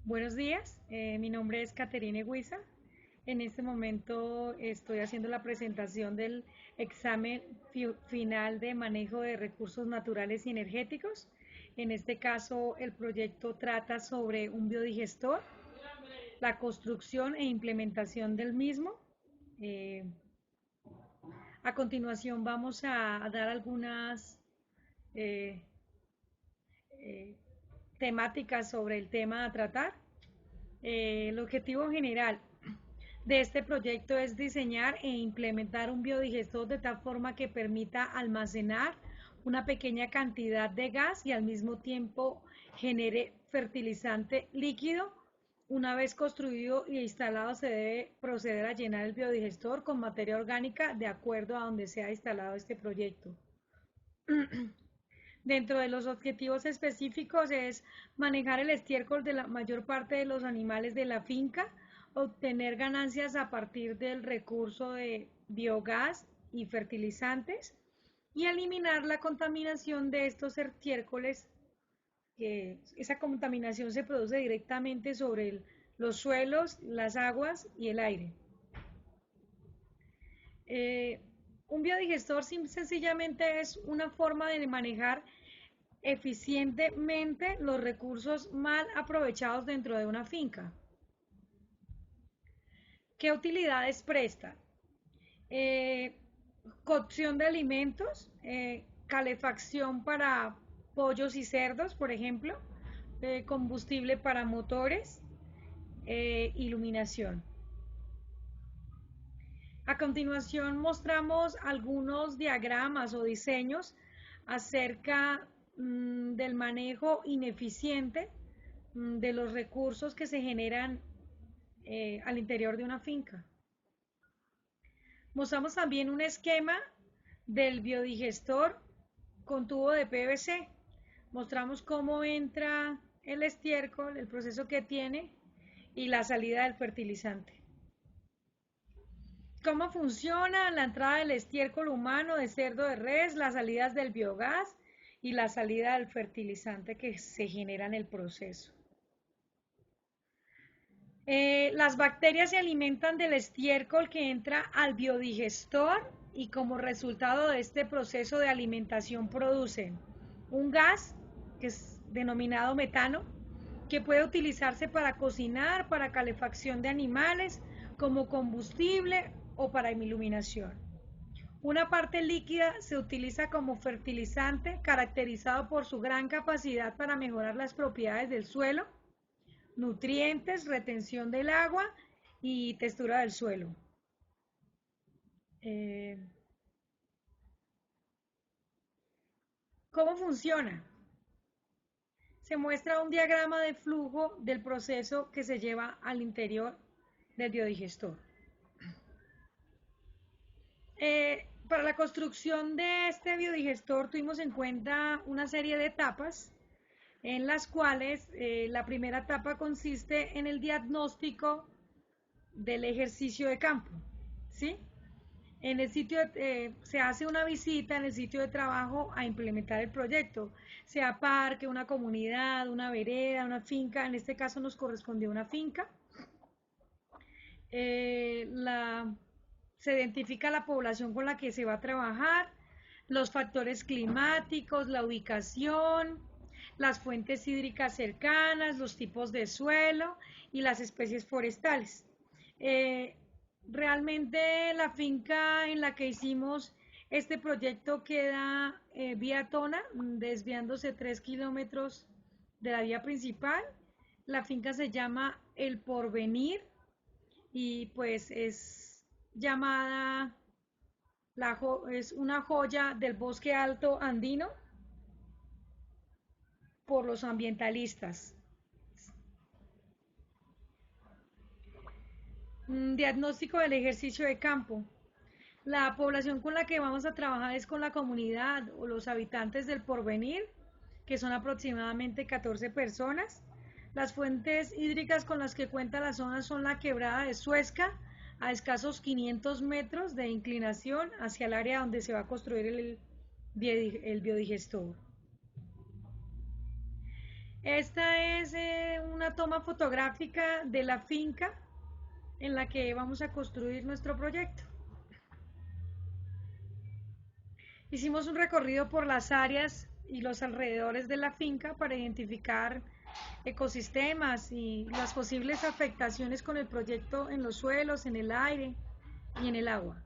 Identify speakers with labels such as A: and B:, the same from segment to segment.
A: Buenos días, mi nombre es Caterine Huiza. En este momento estoy haciendo la presentación del examen final de manejo de recursos naturales y energéticos. En este caso, el proyecto trata sobre un biodigestor, la construcción e implementación del mismo. Eh, a continuación vamos a dar algunas eh, eh, temáticas sobre el tema a tratar. El objetivo general de este proyecto es diseñar e implementar un biodigestor de tal forma que permita almacenar una pequeña cantidad de gas y al mismo tiempo genere fertilizante líquido. Una vez construido y instalado, se debe proceder a llenar el biodigestor con materia orgánica de acuerdo a donde sea instalado este proyecto. Dentro de los objetivos específicos es manejar el estiércol de la mayor parte de los animales de la finca, obtener ganancias a partir del recurso de biogás y fertilizantes y eliminar la contaminación de estos estiércoles, que esa contaminación se produce directamente sobre los suelos, las aguas y el aire. Eh, un biodigestor sencillamente es una forma de manejar eficientemente los recursos mal aprovechados dentro de una finca. ¿Qué utilidades presta? Eh, Cocción de alimentos, calefacción para pollos y cerdos, por ejemplo, combustible para motores, iluminación. A continuación mostramos algunos diagramas o diseños acerca del manejo ineficiente de los recursos que se generan al interior de una finca. Mostramos también un esquema del biodigestor con tubo de PVC. Mostramos cómo entra el estiércol, el proceso que tiene y la salida del fertilizante. ¿Cómo funciona la entrada del estiércol humano de cerdo de res, las salidas del biogás y la salida del fertilizante que se genera en el proceso? Las bacterias se alimentan del estiércol que entra al biodigestor y como resultado de este proceso de alimentación producen un gas que es denominado metano, que puede utilizarse para cocinar, para calefacción de animales, como combustible o para iluminación. Una parte líquida se utiliza como fertilizante, caracterizado por su gran capacidad para mejorar las propiedades del suelo, nutrientes, retención del agua y textura del suelo. Eh, ¿Cómo funciona? Se muestra un diagrama de flujo del proceso que se lleva al interior del biodigestor. Para la construcción de este biodigestor tuvimos en cuenta una serie de etapas en las cuales la primera etapa consiste en el diagnóstico del ejercicio de campo, ¿sí? En el sitio se hace una visita en el sitio de trabajo a implementar el proyecto, sea parque, una comunidad, una vereda, una finca. En este caso nos correspondió una finca. Eh, la, Se identifica la población con la que se va a trabajar, los factores climáticos, la ubicación, las fuentes hídricas cercanas, los tipos de suelo y las especies forestales. Eh, Realmente la finca en la que hicimos este proyecto queda vía Tona, desviándose 3 kilómetros de la vía principal. La finca se llama El Porvenir y pues es llamada, es una joya del bosque alto andino por los ambientalistas. Diagnóstico del ejercicio de campo. La población con la que vamos a trabajar es con la comunidad o los habitantes del Porvenir, que son aproximadamente 14 personas. Las fuentes hídricas con las que cuenta la zona son la quebrada de Suezca, a escasos 500 metros de inclinación hacia el área donde se va a construir el biodigestor. Esta es una toma fotográfica de la finca en la que vamos a construir nuestro proyecto. Hicimos un recorrido por las áreas y los alrededores de la finca para identificar ecosistemas y las posibles afectaciones con el proyecto en los suelos, en el aire y en el agua.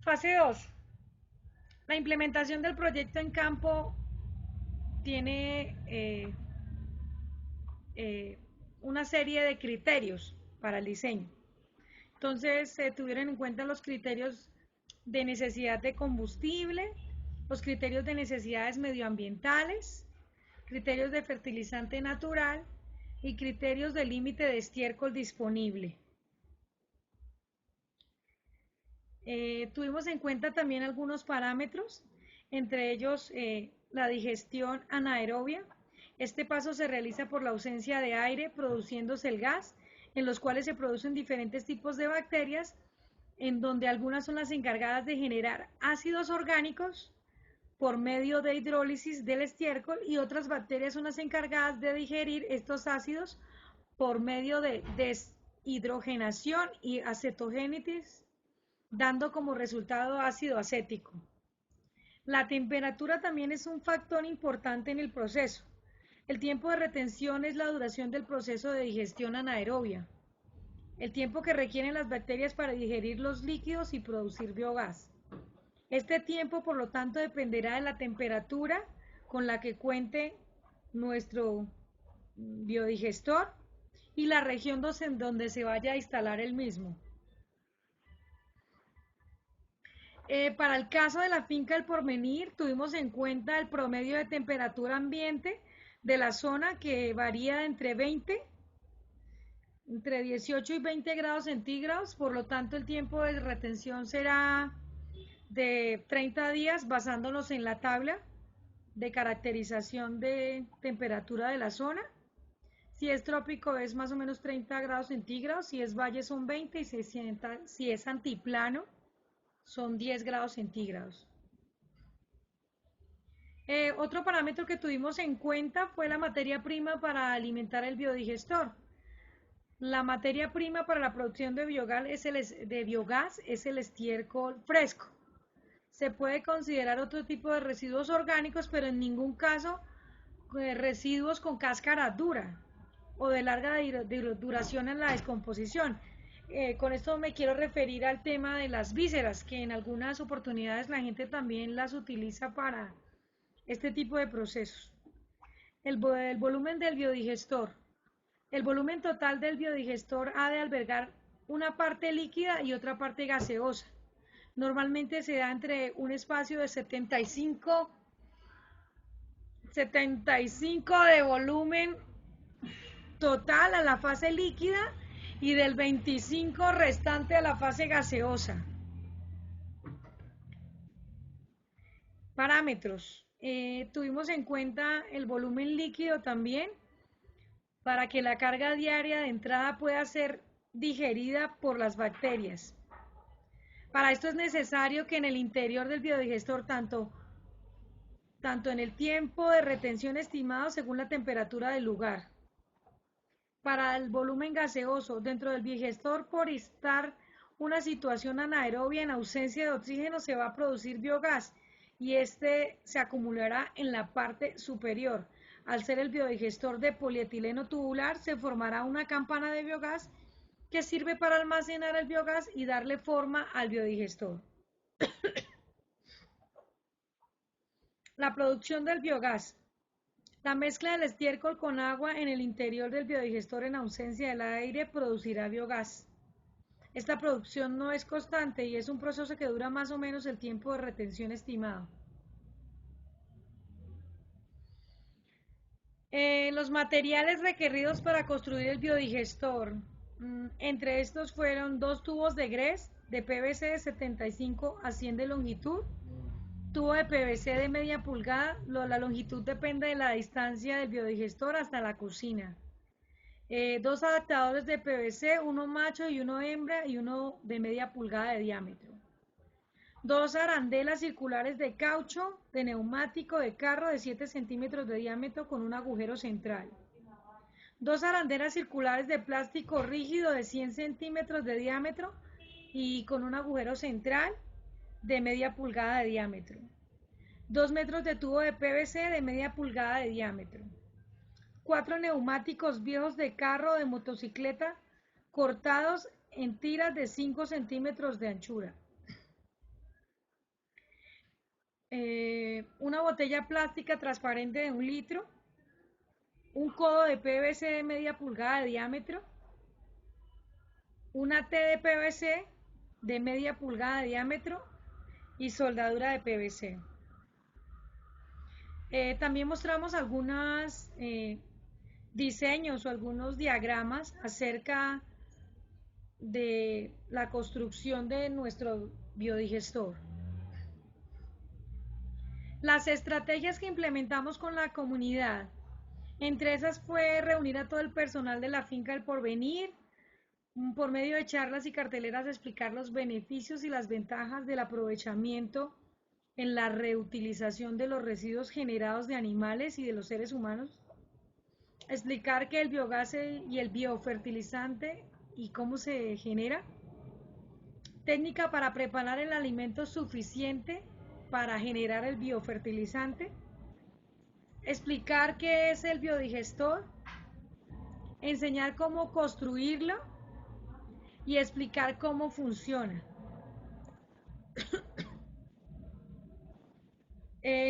A: Fase 2. La implementación del proyecto en campo tiene una serie de criterios para el diseño. Entonces se tuvieron en cuenta los criterios de necesidad de combustible, los criterios de necesidades medioambientales, criterios de fertilizante natural y criterios de límite de estiércol disponible. Tuvimos en cuenta también algunos parámetros, entre ellos la digestión anaerobia. Este paso se realiza por la ausencia de aire produciéndose el gas, en los cuales se producen diferentes tipos de bacterias, en donde algunas son las encargadas de generar ácidos orgánicos por medio de hidrólisis del estiércol y otras bacterias son las encargadas de digerir estos ácidos por medio de deshidrogenación y acetogénesis, dando como resultado ácido acético. La temperatura también es un factor importante en el proceso. El tiempo de retención es la duración del proceso de digestión anaerobia, el tiempo que requieren las bacterias para digerir los líquidos y producir biogás. Este tiempo, por lo tanto, dependerá de la temperatura con la que cuente nuestro biodigestor y la región en donde se vaya a instalar el mismo. Para el caso de la finca El Porvenir, tuvimos en cuenta el promedio de temperatura ambiente de la zona que varía entre 18 y 20 grados centígrados, por lo tanto el tiempo de retención será de 30 días basándonos en la tabla de caracterización de temperatura de la zona. Si es trópico es más o menos 30 grados centígrados, si es valle son 20 y si es antiplano son 10 grados centígrados. Otro parámetro que tuvimos en cuenta fue la materia prima para alimentar el biodigestor. La materia prima para la producción de biogás es el estiércol fresco. Se puede considerar otro tipo de residuos orgánicos, pero en ningún caso residuos con cáscara dura o de larga duración en la descomposición. Con esto me quiero referir al tema de las vísceras, que en algunas oportunidades la gente también las utiliza para este tipo de procesos. El volumen del biodigestor. El volumen total del biodigestor ha de albergar una parte líquida y otra parte gaseosa. Normalmente se da entre un espacio de 75 de volumen total a la fase líquida y del 25 restante a la fase gaseosa. Parámetros. Tuvimos en cuenta el volumen líquido también para que la carga diaria de entrada pueda ser digerida por las bacterias. Para esto es necesario que en el interior del biodigestor, tanto en el tiempo de retención estimado según la temperatura del lugar. Para el volumen gaseoso, dentro del biodigestor, por estar una situación anaerobia en ausencia de oxígeno, se va a producir biogás y este se acumulará en la parte superior. Al ser el biodigestor de polietileno tubular, se formará una campana de biogás que sirve para almacenar el biogás y darle forma al biodigestor. La producción del biogás. La mezcla del estiércol con agua en el interior del biodigestor en ausencia del aire producirá biogás. Esta producción no es constante y es un proceso que dura más o menos el tiempo de retención estimado. Los materiales requeridos para construir el biodigestor. Entre estos fueron 2 tubos de GRES de PVC de 75 a 100 de longitud, tubo de PVC de media pulgada, la longitud depende de la distancia del biodigestor hasta la cocina. 2 adaptadores de PVC, uno macho y uno hembra y uno de media pulgada de diámetro. 2 arandelas circulares de caucho de neumático de carro de 7 centímetros de diámetro con un agujero central. 2 arandelas circulares de plástico rígido de 100 centímetros de diámetro y con un agujero central de media pulgada de diámetro. 2 metros de tubo de PVC de media pulgada de diámetro. 4 neumáticos viejos de carro o de motocicleta cortados en tiras de 5 centímetros de anchura. Una botella plástica transparente de 1 litro. Un codo de PVC de media pulgada de diámetro. Una T de PVC de media pulgada de diámetro y soldadura de PVC. También mostramos algunos diseños o algunos diagramas acerca de la construcción de nuestro biodigestor. Las estrategias que implementamos con la comunidad, entre esas fue reunir a todo el personal de la finca El Porvenir, por medio de charlas y carteleras explicar los beneficios y las ventajas del aprovechamiento en la reutilización de los residuos generados de animales y de los seres humanos, explicar que el biogás y el biofertilizante y cómo se genera, técnica para preparar el alimento suficiente para generar el biofertilizante, explicar qué es el biodigestor, enseñar cómo construirlo y explicar cómo funciona.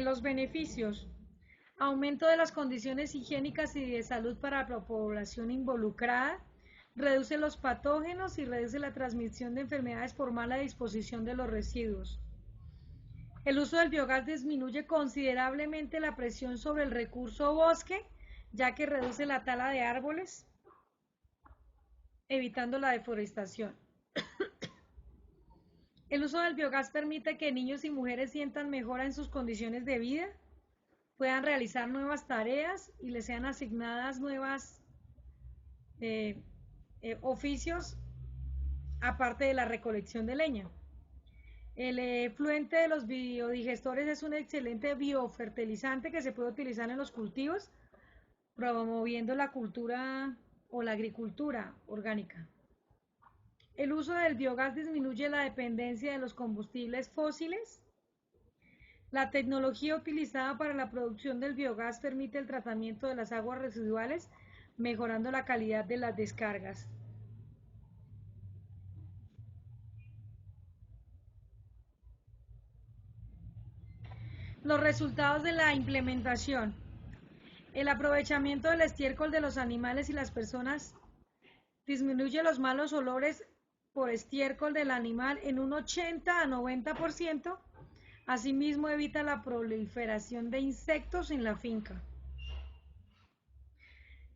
A: Los beneficios: aumento de las condiciones higiénicas y de salud para la población involucrada, reduce los patógenos y reduce la transmisión de enfermedades por mala disposición de los residuos. El uso del biogás disminuye considerablemente la presión sobre el recurso bosque, ya que reduce la tala de árboles, evitando la deforestación. El uso del biogás permite que niños y mujeres sientan mejora en sus condiciones de vida, puedan realizar nuevas tareas y les sean asignadas nuevas oficios aparte de la recolección de leña. El efluente de los biodigestores es un excelente biofertilizante que se puede utilizar en los cultivos, promoviendo la cultura o la agricultura orgánica. El uso del biogás disminuye la dependencia de los combustibles fósiles. La tecnología utilizada para la producción del biogás permite el tratamiento de las aguas residuales, mejorando la calidad de las descargas. Los resultados de la implementación: el aprovechamiento del estiércol de los animales y las personas disminuye los malos olores por estiércol del animal en un 80 a 90%. Asimismo, evita la proliferación de insectos en la finca.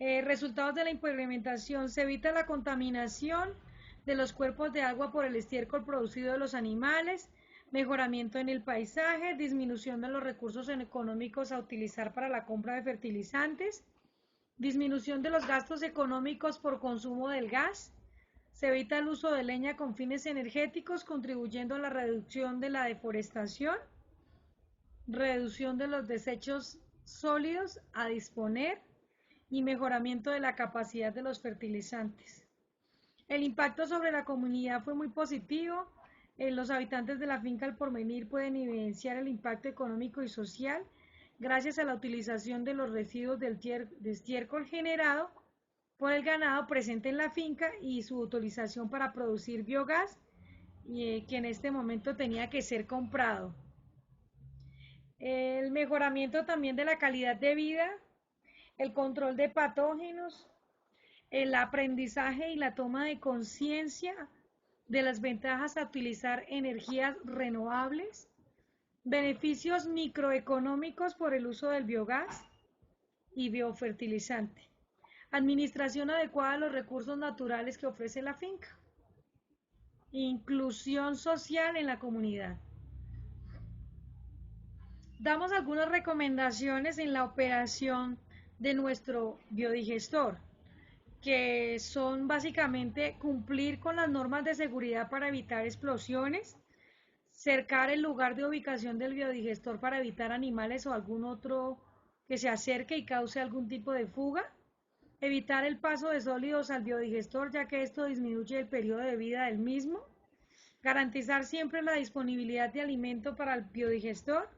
A: Resultados de la implementación: se evita la contaminación de los cuerpos de agua por el estiércol producido de los animales, mejoramiento en el paisaje, disminución de los recursos económicos a utilizar para la compra de fertilizantes, disminución de los gastos económicos por consumo del gas, se evita el uso de leña con fines energéticos, contribuyendo a la reducción de la deforestación, reducción de los desechos sólidos a disponer y mejoramiento de la capacidad de los fertilizantes. El impacto sobre la comunidad fue muy positivo. Los habitantes de la finca El Porvenir pueden evidenciar el impacto económico y social gracias a la utilización de los residuos de estiércol generado por el ganado presente en la finca y su utilización para producir biogás, que en este momento tenía que ser comprado. El mejoramiento también de la calidad de vida, el control de patógenos, el aprendizaje y la toma de conciencia de las ventajas a utilizar energías renovables, beneficios microeconómicos por el uso del biogás y biofertilizante, administración adecuada de los recursos naturales que ofrece la finca, inclusión social en la comunidad. Damos algunas recomendaciones en la operación de nuestro biodigestor, que son básicamente cumplir con las normas de seguridad para evitar explosiones, cercar el lugar de ubicación del biodigestor para evitar animales o algún otro que se acerque y cause algún tipo de fuga, evitar el paso de sólidos al biodigestor ya que esto disminuye el periodo de vida del mismo, garantizar siempre la disponibilidad de alimento para el biodigestor.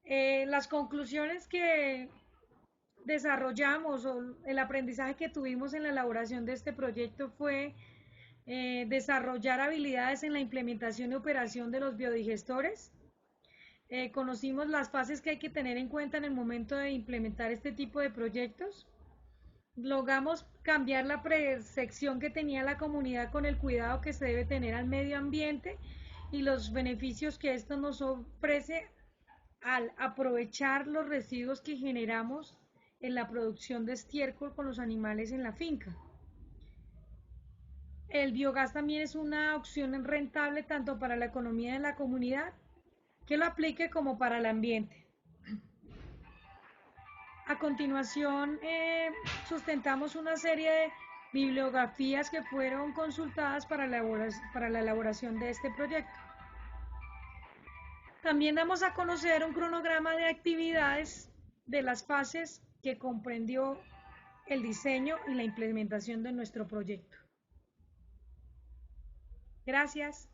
A: Las conclusiones que desarrollamos o el aprendizaje que tuvimos en la elaboración de este proyecto fue desarrollar habilidades en la implementación y operación de los biodigestores. Conocimos las fases que hay que tener en cuenta en el momento de implementar este tipo de proyectos. Logramos cambiar la percepción que tenía la comunidad con el cuidado que se debe tener al medio ambiente y los beneficios que esto nos ofrece al aprovechar los residuos que generamos en la producción de estiércol con los animales en la finca. El biogás también es una opción rentable tanto para la economía de la comunidad que lo aplique como para el ambiente. A continuación, sustentamos una serie de bibliografías que fueron consultadas para la elaboración de este proyecto. También damos a conocer un cronograma de actividades de las fases que comprendió el diseño y la implementación de nuestro proyecto. Gracias.